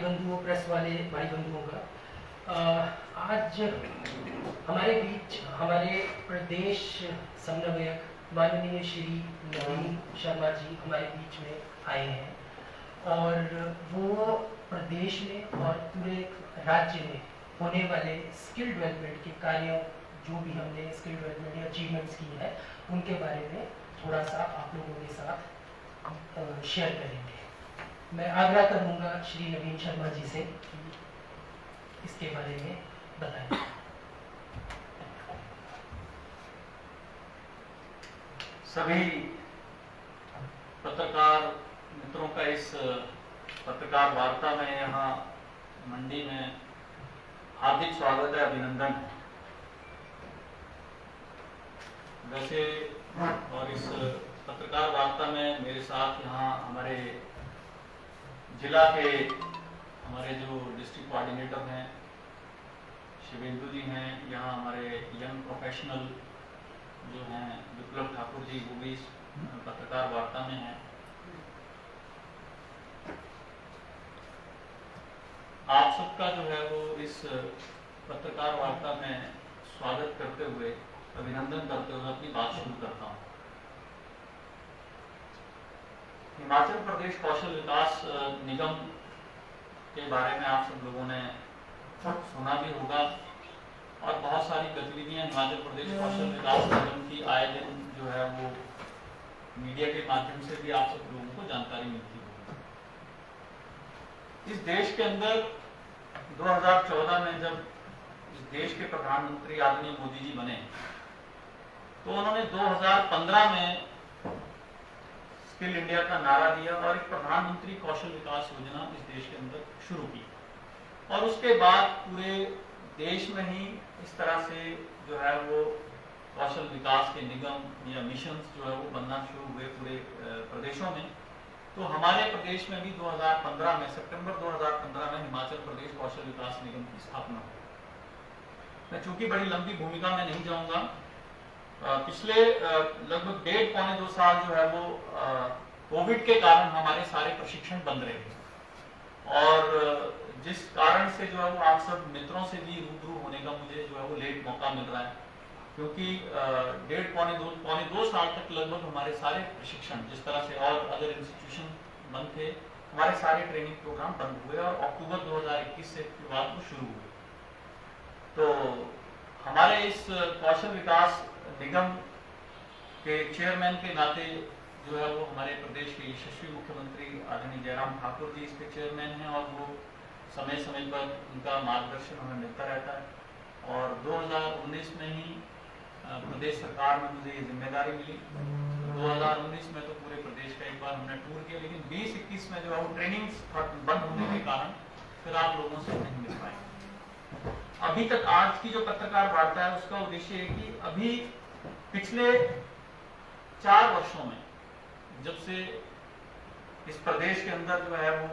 बंधुओं, प्रेस वाले भाई बंधुओं का आज हमारे बीच हमारे प्रदेश समन्वयक माननीय श्री नवीन शर्मा जी हमारे बीच में आए हैं और वो प्रदेश में और पूरे राज्य में होने वाले स्किल डेवलपमेंट के कार्यों, जो भी हमने स्किल डेवलपमेंट या अचीवमेंट्स की है, उनके बारे में थोड़ा सा आप लोगों के साथ शेयर करेंगे। मैं आग्रह करूंगा श्री नवीन शर्मा जी से कि इसके बारे में बताएं। सभी पत्रकार मित्रों का इस पत्रकार वार्ता में यहाँ मंडी में हार्दिक स्वागत है, अभिनंदन है। वैसे और इस पत्रकार वार्ता में मेरे साथ यहाँ हमारे जिला के हमारे जो डिस्ट्रिक्ट कोऑर्डिनेटर हैं शिवेंदु जी हैं, यहाँ हमारे यंग प्रोफेशनल जो हैं विप्लव ठाकुर जी, वो भी इस पत्रकार वार्ता में हैं। आप सबका जो है वो इस पत्रकार वार्ता में स्वागत करते हुए, अभिनंदन करते हुए अपनी बात शुरू करता हूँ। हिमाचल प्रदेश कौशल विकास निगम के बारे में आप सब लोगों ने सुना भी होगा और बहुत सारी गतिविधियां हिमाचल प्रदेश कौशल विकास निगम की आए दिन जो है वो मीडिया के माध्यम से भी आप सब लोगों को जानकारी मिलती होगी। इस देश के अंदर 2014 में जब इस देश के प्रधानमंत्री आदरणीय मोदी जी बने, तो उन्होंने 2015 में स्किल इंडिया का नारा दिया और एक प्रधानमंत्री कौशल विकास योजना इस देश के अंदर शुरू की और उसके बाद पूरे देश में ही इस तरह से जो है वो कौशल विकास के निगम या मिशन जो है वो बनना शुरू हुए पूरे प्रदेशों में। तो हमारे प्रदेश में भी 2015 में सितंबर 2015 में हिमाचल प्रदेश कौशल विकास निगम की स्थापना हुई। मैं चूंकि बड़ी लंबी भूमिका में नहीं जाऊंगा, पिछले लगभग 1.5-2 साल जो है वो कोविड के कारण हमारे सारे प्रशिक्षण बंद रहे थे और जिस कारण से जो है वो आप सब मित्रों से भी रूबरू होने का मुझे जो है वो लेट मौका मिल रहा है, क्योंकि 1.5-पौने 2 साल तक लगभग हमारे सारे प्रशिक्षण, जिस तरह से और अदर इंस्टीट्यूशन बंद थे, हमारे सारे ट्रेनिंग प्रोग्राम बंद हुए और अक्टूबर 2021 से बाद वो शुरू हुए। तो हमारे इस कौशल विकास निगम के चेयरमैन के नाते जो है वो हमारे प्रदेश के यशस्वी मुख्यमंत्री आदरणीय जयराम ठाकुर जी इसके चेयरमैन हैं और वो समय समय पर उनका मार्गदर्शन हमें मिलता रहता है। और 2019 में ही प्रदेश सरकार में मुझे ये जिम्मेदारी मिली। 2019 में तो पूरे प्रदेश का एक बार हमने टूर किया, लेकिन 20-21 में जो है वो ट्रेनिंग बंद होने के कारण फिर आप लोगों से नहीं मिल पाए। अभी तक आज की जो पत्रकार वार्ता है उसका उद्देश्य है कि अभी पिछले 4 वर्षों में जब से इस प्रदेश के अंदर जो है वो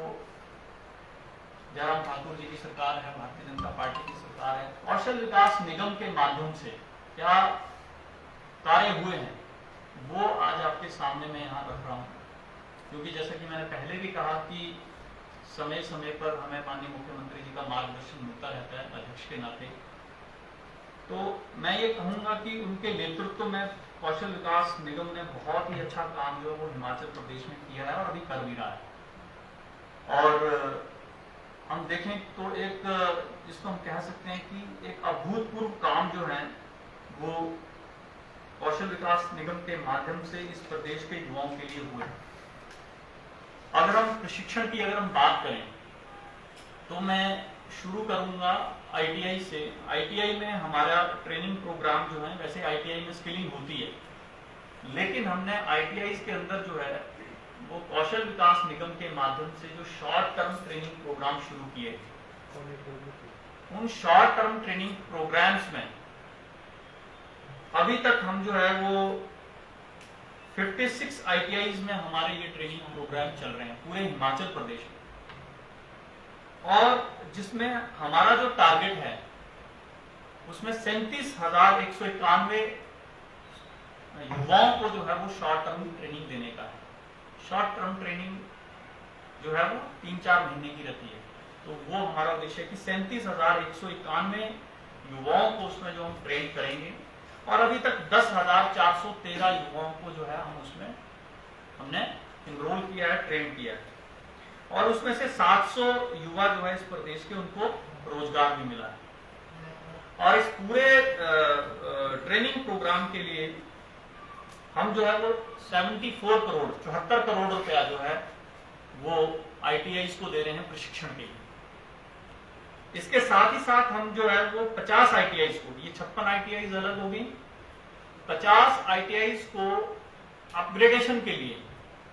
जयराम ठाकुर जी की सरकार है, भारतीय जनता पार्टी की सरकार है, कौशल विकास निगम के माध्यम से क्या कार्य हुए हैं वो आज आपके सामने मैं यहाँ रख रहा हूँ। क्योंकि जैसा कि मैंने पहले भी कहा कि समय समय पर हमें माननीय मुख्यमंत्री जी का मार्गदर्शन मिलता रहता है अध्यक्ष के नाते। तो मैं ये कहूँगा कि उनके नेतृत्व में कौशल विकास निगम ने बहुत ही अच्छा काम जो है वो हिमाचल प्रदेश में किया है और अभी कर भी रहा है। और हम देखें तो एक जिसको हम कह सकते हैं कि एक अभूतपूर्व काम जो है वो कौशल विकास निगम के माध्यम से इस प्रदेश के युवाओं के लिए हुए। अगर हम प्रशिक्षण की अगर हम बात करें तो मैं शुरू करूंगा आईटीआई से। आईटीआई में हमारा ट्रेनिंग प्रोग्राम जो है, वैसे आईटीआई में स्किलिंग होती है, लेकिन हमने आईटीआई के अंदर जो है वो कौशल विकास निगम के माध्यम से जो शॉर्ट टर्म ट्रेनिंग प्रोग्राम शुरू किए, उन शॉर्ट टर्म ट्रेनिंग प्रोग्राम्स में अभी तक हम जो है वो 56 आईटीआईज में हमारे ये ट्रेनिंग प्रोग्राम चल रहे हैं पूरे हिमाचल प्रदेश में, और जिसमें हमारा जो टारगेट है उसमें 37,191 युवाओं को जो है वो शॉर्ट टर्म ट्रेनिंग देने का है। शॉर्ट टर्म ट्रेनिंग जो है वो 3-4 महीने की रहती है। तो वो हमारा उद्देश्य है कि 37,191 युवाओं को उसमें जो हम ट्रेन करेंगे, और अभी तक 10,413 युवाओं को जो है हम उसमें हमने इनरोल किया है, ट्रेन किया है, और उसमें से 700 युवा जो है इस प्रदेश के, उनको रोजगार भी मिला है। और इस पूरे ट्रेनिंग प्रोग्राम के लिए हम जो है वो 74 करोड़ रुपया जो है वो ITIs को दे रहे हैं प्रशिक्षण के लिए। इसके साथ ही साथ हम जो है वो 50 ITIs को, ये 56 ITIs अलग हो गई, 50 ITIs को अपग्रेडेशन के लिए,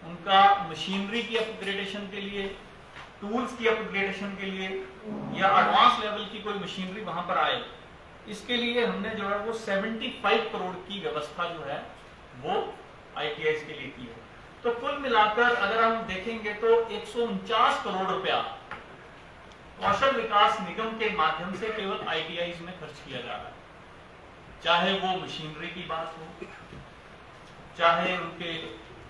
उनका मशीनरी की अपग्रेडेशन के लिए, टूल्स की अपग्रेडेशन के लिए, या एडवांस लेवल की कोई मशीनरी वहां पर आए, इसके लिए हमने जो है वो 75 करोड़ की व्यवस्था जो है वो ITIs के लिए की है। तो कुल मिलाकर अगर हम देखेंगे तो 149 करोड़ रुपया कौशल विकास निगम के माध्यम से केवल ITIs में खर्च किया जा रहा है। चाहे वो मशीनरी की बात हो, चाहे उनके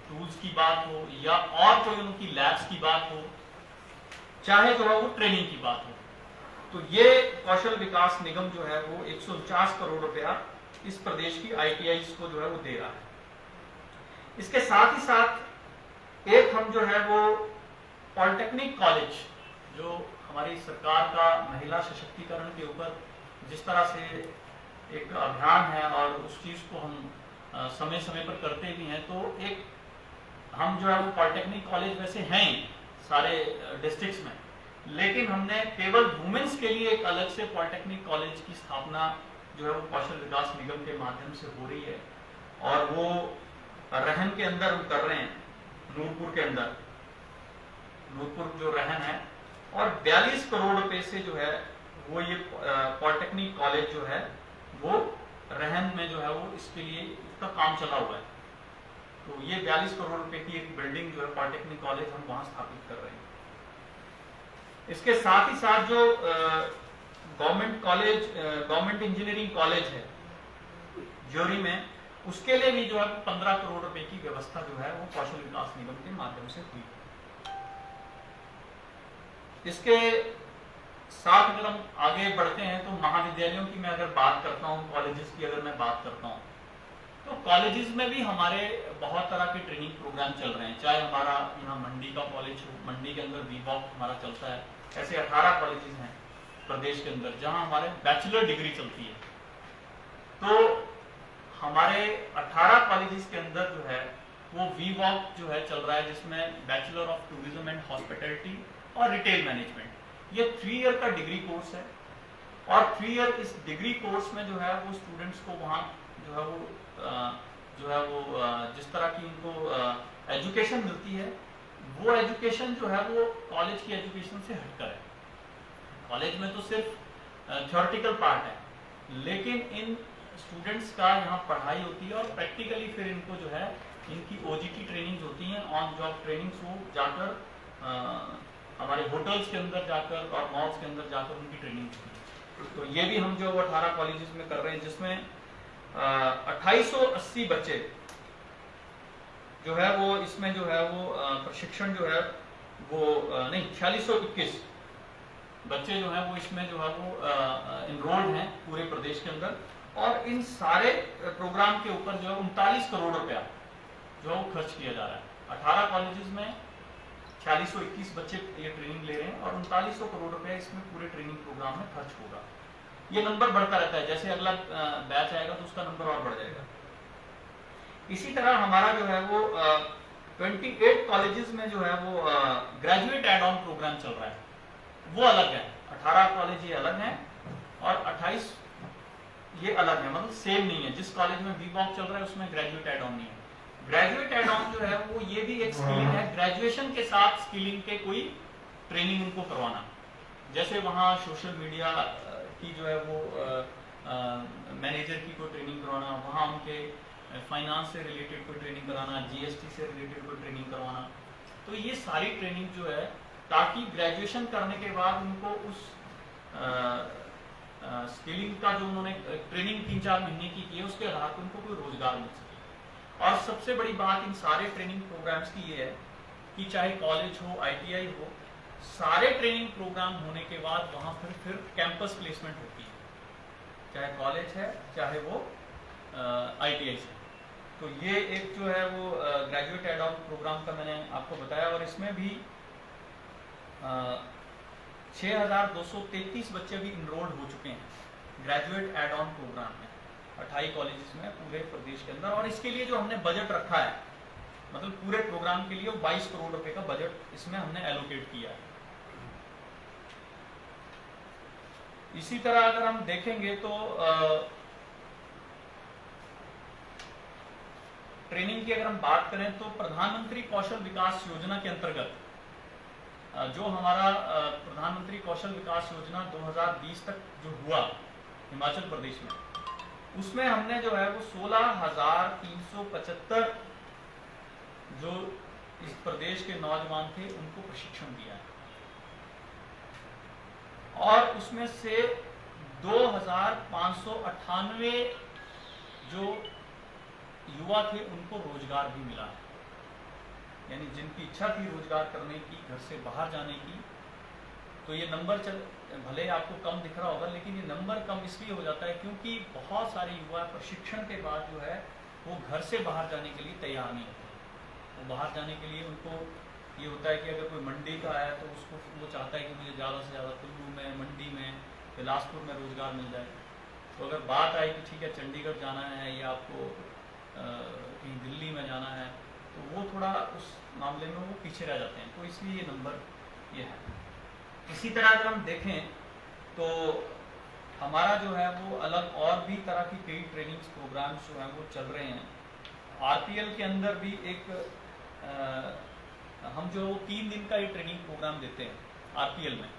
टूल्स की बात हो, या और कोई उनकी लैब्स की बात हो, चाहे जो है वो ट्रेनिंग की बात हो, तो ये कौशल विकास निगम जो है वो 149 करोड़ रुपया इस प्रदेश की ITIs को जो है वो दे रहा है। इसके साथ ही साथ एक हम जो है वो पॉलिटेक्निक कॉलेज, जो हमारी सरकार का महिला सशक्तिकरण के ऊपर जिस तरह से एक अभियान है, और उस चीज को हम समय समय पर करते भी हैं, तो एक हम जो है वो पॉलिटेक्निक कॉलेज वैसे हैं सारे डिस्ट्रिक्ट्स में, लेकिन हमने केवल वुमेन्स के लिए एक अलग से पॉलिटेक्निक कॉलेज की स्थापना जो है वो कौशल विकास निगम के माध्यम से हो रही है, और वो रहन के अंदर हम कर रहे हैं, नूरपुर के अंदर, नूरपुर जो रहन है, और 42 करोड़ रुपए से जो है वो ये पॉलिटेक्निक कॉलेज जो है वो रहन में जो है वो इसके लिए इसका काम चला हुआ है। तो ये 42 करोड़ रुपए की एक बिल्डिंग जो है पॉलिटेक्निक कॉलेज हम वहां स्थापित कर रहे हैं। इसके साथ ही साथ जो government college, government engineering college है ज्योरी में, उसके लिए भी जो है 15 करोड़ रुपए की व्यवस्था जो है वो कौशल विकास निगम के माध्यम से हुई। इसके साथ अगर हम आगे बढ़ते हैं तो महाविद्यालयों की मैं अगर बात करता हूँ, कॉलेजेस की अगर मैं बात करता हूँ, तो कॉलेजेस में भी हमारे बहुत तरह के ट्रेनिंग प्रोग्राम चल रहे हैं। चाहे हमारा यहाँ मंडी का कॉलेज हो, मंडी के अंदर VWOC हमारा चलता है, ऐसे 18 कॉलेजेस हैं प्रदेश के अंदर जहाँ हमारे बैचलर डिग्री चलती है। तो हमारे 18 कॉलेजेस के अंदर जो है वो VWOC जो है चल रहा है, जिसमें bachelor of tourism and hospitality और रिटेल मैनेजमेंट, ये 3 ईयर का डिग्री कोर्स है। और 3 ईयर इस डिग्री कोर्स में जो है वो स्टूडेंट्स को वहाँ जो है वो जिस तरह की उनको एजुकेशन मिलती है, वो एजुकेशन जो है वो कॉलेज की एजुकेशन से हटकर है। कॉलेज में तो सिर्फ थ्योरेटिकल पार्ट है, लेकिन इन स्टूडेंट्स का यहाँ पढ़ाई होती है, और प्रैक्टिकली फिर इनको जो है इनकी OJT ट्रेनिंग होती है, ऑन जॉब ट्रेनिंग, वो जाकर हमारे होटल्स के अंदर जाकर और मॉल्स के अंदर जाकर उनकी ट्रेनिंग होती है। तो ये भी हम जो 18 कॉलेजेस में कर रहे हैं, जिसमें 2880 बच्चे जो है वो इसमें जो है वो प्रशिक्षण जो है वो नहीं 4621 बच्चे जो है वो इसमें जो है वो इनरोल्ड हैं पूरे प्रदेश के अंदर। और इन सारे प्रोग्राम के ऊपर जो है 39 करोड़ रुपया जो है वो खर्च किया जा रहा है। 18 कॉलेजेस में 4621 बच्चे ये ट्रेनिंग ले रहे हैं, और 3900 करोड़ रुपया इसमें पूरे ट्रेनिंग प्रोग्राम में खर्च होगा। ये नंबर बढ़ता रहता है, जैसे अगला बैच आएगा तो उसका नंबर और बढ़ जाएगा। इसी तरह हमारा जो है वो 28 कॉलेजेस में जो है वो ग्रेजुएट एड ऑन प्रोग्राम चल रहा है, वो अलग है। 18 कॉलेज ये अलग है और 28 ये अलग है, मतलब सेम नहीं है। जिस कॉलेज में VWOC चल रहा है उसमें ग्रेजुएट एड ऑन नहीं है। ग्रेजुएट एड ऑन जो है वो ये भी एक स्किलिंग है, ग्रेजुएशन के साथ स्किलिंग के कोई ट्रेनिंग उनको करवाना। जैसे वहाँ सोशल मीडिया की जो है वो मैनेजर की कोई ट्रेनिंग करवाना, वहाँ उनके फाइनेंस से रिलेटेड कोई ट्रेनिंग कराना, GST से रिलेटेड कोई ट्रेनिंग करवाना। तो ये सारी ट्रेनिंग जो है, ताकि ग्रेजुएशन करने के बाद उनको उस स्किलिंग का जो उन्होंने ट्रेनिंग 3-4 महीने की है उसके आधार पर उनको कोई रोजगार मिल सके। और सबसे बड़ी बात इन सारे ट्रेनिंग प्रोग्राम्स की ये है कि चाहे कॉलेज हो, ITI हो, सारे ट्रेनिंग प्रोग्राम होने के बाद वहाँ फिर कैंपस प्लेसमेंट होती है, चाहे कॉलेज है चाहे वो ITI है। तो ये एक जो है वो ग्रेजुएट एड ऑन प्रोग्राम का मैंने आपको बताया, और इसमें भी 6233 बच्चे भी इनरोल्ड हो चुके हैं ग्रेजुएट एड ऑन प्रोग्राम में 28 कॉलेजेस में पूरे प्रदेश के अंदर। और इसके लिए जो हमने बजट रखा है, मतलब पूरे प्रोग्राम के लिए 22 करोड़ रुपए का बजट इसमें हमने एलोकेट किया है। इसी तरह अगर हम देखेंगे तो ट्रेनिंग की अगर हम बात करें तो प्रधानमंत्री कौशल विकास योजना के अंतर्गत जो हमारा प्रधानमंत्री कौशल विकास योजना 2020 तक जो हुआ हिमाचल प्रदेश में, उसमें हमने जो है वो 16,375 जो इस प्रदेश के नौजवान थे उनको प्रशिक्षण दिया है, और उसमें से 2,598 जो युवा थे उनको रोजगार भी मिला है। यानी जिनकी इच्छा थी रोजगार करने की, घर से बाहर जाने की, तो ये नंबर भले आपको कम दिख रहा होगा, लेकिन ये नंबर कम इसलिए हो जाता है क्योंकि बहुत सारे युवा प्रशिक्षण के बाद जो है वो घर से बाहर जाने के लिए तैयार नहीं होते। तो बाहर जाने के लिए उनको ये होता है कि अगर कोई मंडी का है तो उसको वो चाहता है कि मुझे ज़्यादा से ज़्यादा कुल्लू में, मंडी में, बिलासपुर में रोजगार मिल जाए। तो अगर बात आई कि ठीक है चंडीगढ़ जाना है या आपको कहीं दिल्ली में जाना है, तो वो थोड़ा उस मामले में वो पीछे रह जाते हैं। तो इसलिए ये नंबर ये है। इसी तरह अगर हम देखें तो हमारा जो है वो अलग और भी तरह की कई ट्रेनिंग्स प्रोग्राम्स जो हैं वो चल रहे हैं। RPL के अंदर भी एक हम जो 3 दिन का ये ट्रेनिंग प्रोग्राम देते हैं RPL में,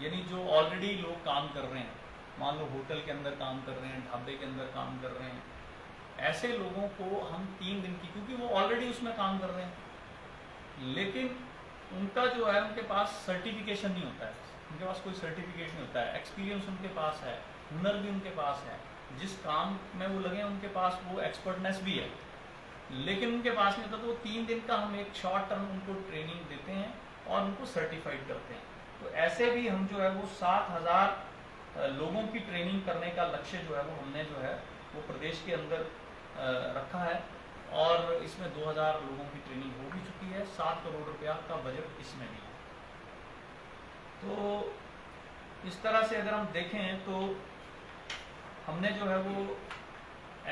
यानी जो ऑलरेडी लोग काम कर रहे हैं, मान लो होटल के अंदर काम कर रहे हैं, ढाबे के अंदर काम कर रहे हैं, ऐसे लोगों को हम 3 दिन की, क्योंकि वो ऑलरेडी उसमें काम कर रहे हैं, लेकिन उनका जो है उनके पास सर्टिफिकेशन नहीं होता है, उनके पास कोई सर्टिफिकेट नहीं होता है, एक्सपीरियंस उनके पास है, हुनर भी उनके पास है, जिस काम में वो लगे उनके पास वो एक्सपर्टनेस भी है, लेकिन उनके पास नहीं होता। तो 3 दिन का हम एक शॉर्ट टर्म उनको ट्रेनिंग देते हैं और उनको सर्टिफाइड करते हैं। तो ऐसे भी हम जो है वो 7,000 लोगों की ट्रेनिंग करने का लक्ष्य जो है वो हमने जो है वो प्रदेश के अंदर रखा है, और इसमें 2,000 लोगों की ट्रेनिंग हो भी चुकी है। 7 करोड़ रुपया का बजट इसमें भी है। तो इस तरह से अगर हम देखें तो हमने जो है वो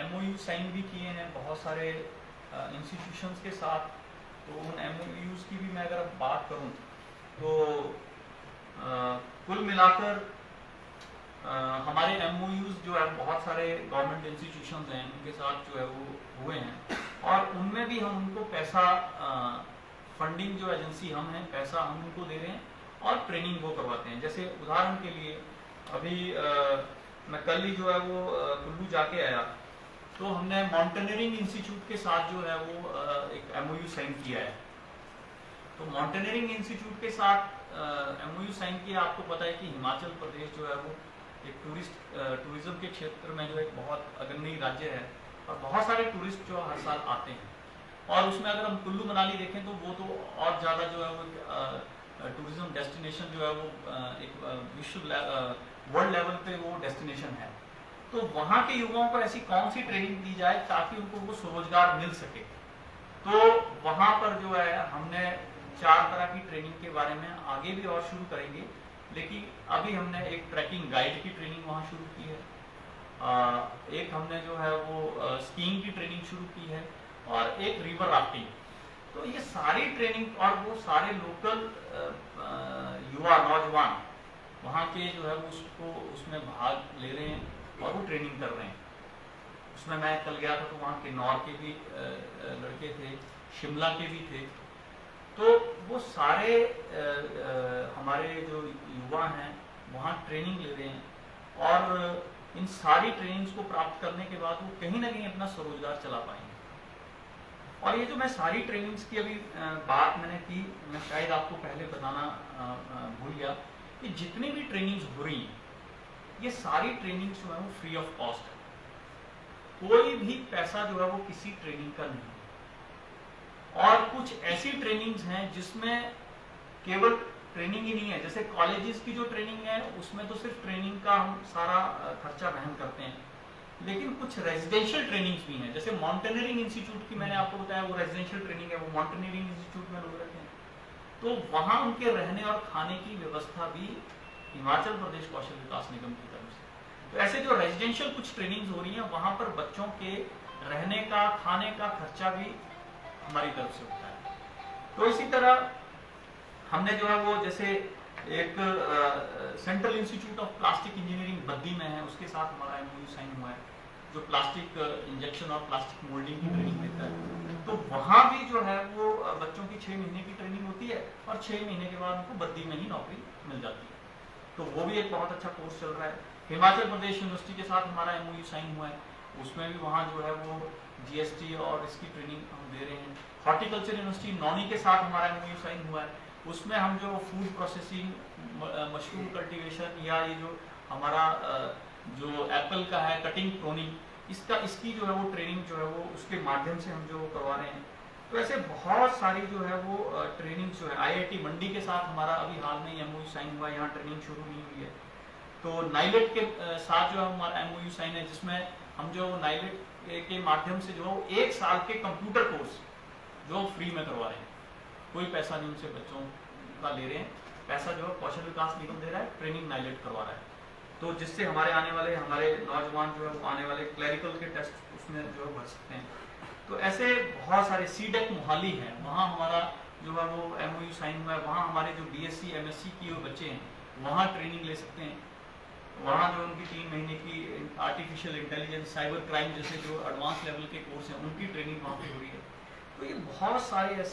MOU साइन भी किए हैं बहुत सारे इंस्टीट्यूशंस के साथ। तो उन MOUs की भी मैं अगर बात करूं तो कुल मिलाकर हमारे MOUs जो है बहुत सारे गवर्नमेंट इंस्टीट्यूशंस हैं उनके साथ जो है वो हुए हैं, और उनमें भी हम उनको पैसा फंडिंग जो एजेंसी हम हैं, पैसा हम उनको दे रहे हैं और ट्रेनिंग वो करवाते हैं। जैसे उदाहरण के लिए अभी मैं कल ही जो है वो कुल्लू जाके आया, तो हमने माउंटेनियरिंग इंस्टीट्यूट के साथ जो है वो एक MOU साइन किया है। तो माउंटेनियरिंग इंस्टीट्यूट के साथ MOU साइन किया। आपको पता है कि हिमाचल प्रदेश जो है वो एक टूरिज्म के क्षेत्र में जो एक बहुत अग्रणी राज्य है, और बहुत सारे टूरिस्ट जो हर साल आते हैं, और उसमें अगर हम कुल्लू मनाली देखें तो वो तो और ज़्यादा जो है वो टूरिज्म डेस्टिनेशन जो है वो एक विश्व वर्ल्ड लेवल पे वो डेस्टिनेशन है। तो वहाँ के युवाओं को ऐसी कौन सी ट्रेनिंग दी जाए ताकि उनको वो स्वरोजगार मिल सके। तो वहाँ पर जो है हमने 4 तरह की ट्रेनिंग के बारे में आगे भी और शुरू करेंगे, लेकिन अभी हमने एक ट्रैकिंग गाइड की ट्रेनिंग वहाँ शुरू की है, एक हमने जो है वो स्कीइंग की ट्रेनिंग शुरू की है, और एक रिवर राफ्टिंग। तो ये सारी ट्रेनिंग, और वो सारे लोकल युवा नौजवान वहाँ के जो है उसको उसमें भाग ले रहे हैं और वो ट्रेनिंग कर रहे हैं। उसमें मैं कल गया था तो वहाँ किन्नौर के भी लड़के थे, शिमला के भी थे। तो वो सारे हमारे जो युवा हैं वहाँ ट्रेनिंग ले रहे हैं, और इन सारी ट्रेनिंग्स को प्राप्त करने के बाद वो कहीं ना कहीं अपना स्वरोजगार चला पाएंगे। और ये जो मैं सारी ट्रेनिंग्स की अभी बात मैंने की, मैं शायद आपको पहले बताना भूल गया कि जितनी भी ट्रेनिंग्स हो रही हैं ये सारी ट्रेनिंग्स जो है वो फ्री ऑफ कॉस्ट है। कोई भी पैसा जो है वो किसी ट्रेनिंग का नहीं है। और कुछ ऐसी ट्रेनिंग्स हैं जिसमें केवल ट्रेनिंग ही नहीं है। जैसे कॉलेजेस की जो ट्रेनिंग है उसमें तो सिर्फ ट्रेनिंग का हम सारा खर्चा वहन करते हैं, लेकिन कुछ रेजिडेंशियल ट्रेनिंग्स भी हैं। जैसे माउंटेनियरिंग इंस्टीट्यूट की मैंने आपको बताया, वो रेजिडेंशियल ट्रेनिंग है, वो माउंटेनियरिंग इंस्टीट्यूट में लोग रहते हैं, तो वहाँ उनके रहने और खाने की व्यवस्था भी हिमाचल प्रदेश कौशल विकास निगम की तरफ से। तो ऐसे जो रेजिडेंशियल कुछ ट्रेनिंग्स हो रही हैं वहाँ पर बच्चों के रहने का खाने का खर्चा भी हमारी तरफ से होता है। तो इसी तरह हमने जो है वो जैसे एक central institute of plastic engineering Baddi में है, उसके साथ हमारा MOU साइन हुआ है, जो प्लास्टिक इंजेक्शन और प्लास्टिक मोल्डिंग की ट्रेनिंग देता है। तो वहाँ भी जो है वो बच्चों की 6 महीने की ट्रेनिंग होती है और 6 महीने के बाद उनको बद्दी में ही नौकरी मिल जाती है। तो वो भी एक बहुत अच्छा कोर्स चल रहा है। हिमाचल प्रदेश यूनिवर्सिटी के साथ हमारा MOU साइन हुआ है, उसमें भी वहाँ जो है वो GST और इसकी ट्रेनिंग हम दे रहे हैं। हॉर्टिकल्चर यूनिवर्सिटी नौनी के साथ हमारा MOU साइन हुआ है, उसमें हम जो फूड प्रोसेसिंग, मशरूम कल्टीवेशन या ये जो हमारा जो एप्पल का है कटिंग प्रोनिंग, इसकी जो है वो ट्रेनिंग जो है वो उसके माध्यम से हम जो करवा रहे हैं। तो ऐसे बहुत सारी जो है वो ट्रेनिंग जो है IIT मंडी के साथ हमारा अभी हाल में MOU साइन हुआ है, यहाँ ट्रेनिंग शुरू नहीं हुई है। तो नाइलेट के साथ जो हमारा MOU साइन है, जिसमें हम जो नाइलेट के माध्यम से जो 1 साल के कंप्यूटर कोर्स जो फ्री में करवा रहे हैं, कोई पैसा नहीं उनसे बच्चों का ले रहे हैं, पैसा जो है कौशल विकास निगम दे रहा है, ट्रेनिंग नाइलेट करवा रहा है। तो जिससे हमारे आने वाले हमारे नौजवान जो है वो आने वाले क्लरिकल के टेस्ट उसमें जो है भर सकते हैं। तो ऐसे बहुत सारे CDEC मोहाली है, वहाँ हमारा जो है वो MOU साइन हुआ है, वहाँ हमारे जो BSc MSc किए हुए बच्चे हैं वहाँ ट्रेनिंग ले सकते हैं। वहाँ जो उनकी 3 महीने की आर्टिफिशियल इंटेलिजेंस, साइबर क्राइम जैसे जो एडवांस लेवल के कोर्स हैं उनकी ट्रेनिंग वहाँ पे हो रही है। तो ये बहुत सारे ऐसे